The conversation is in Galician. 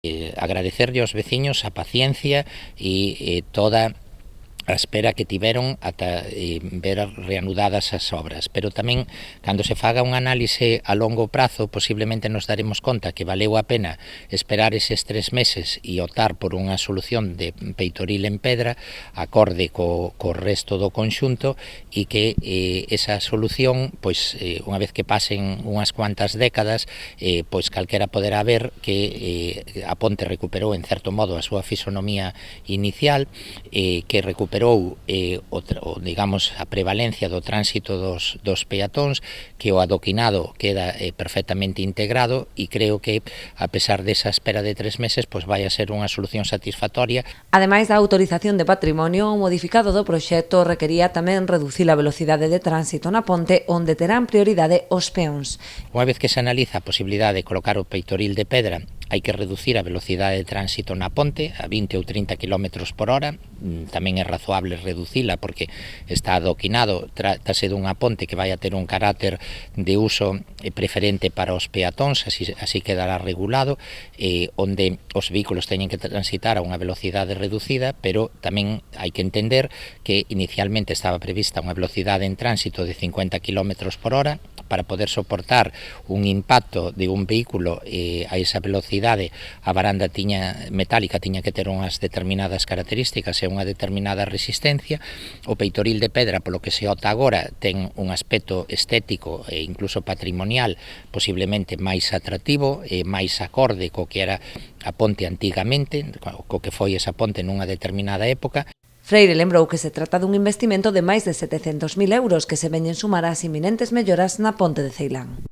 Agradecerlle aos veciños a paciencia e toda a espera que tiveron ata ver reanudadas as obras, pero tamén cando se faga un análise a longo prazo posiblemente nos daremos conta que valeu a pena esperar eses 3 meses e optar por unha solución de peitoril en pedra acorde co resto do conxunto e que esa solución, pois unha vez que pasen unhas cuantas décadas, pois calquera poderá ver que a ponte recuperou en certo modo a súa fisonomía inicial, que recuperou digamos a prevalencia do tránsito dos peatóns, que o adoquinado queda perfectamente integrado e creo que a pesar desa espera de 3 meses pois vai a ser unha solución satisfactoria. Ademais da autorización de patrimonio, o modificado do proxecto requería tamén reducir a velocidade de tránsito na ponte onde terán prioridade os peóns. Unha vez que se analiza a posibilidade de colocar o peitoril de pedra, hai que reducir a velocidade de tránsito na ponte a 20 ou 30 km por hora. Tamén é razoable reducila porque está adoquinado, trátase dunha ponte que vai a ter un carácter de uso preferente para os peatóns, así quedará regulado, onde os vehículos teñen que transitar a unha velocidade reducida, pero tamén hai que entender que inicialmente estaba prevista unha velocidade en tránsito de 50 km por hora. Para poder soportar un impacto de un vehículo a esa velocidade, a varanda metálica tiña que ter unhas determinadas características e unha determinada resistencia. O peitoril de pedra, polo que se ota agora, ten un aspecto estético e incluso patrimonial posiblemente máis atractivo e máis acorde co que era a ponte antigamente, co que foi esa ponte nunha determinada época. Freire lembrou que se trata dun investimento de máis de 700.000 euros que se veñen sumar ás inminentes melloras na ponte de Ceilán.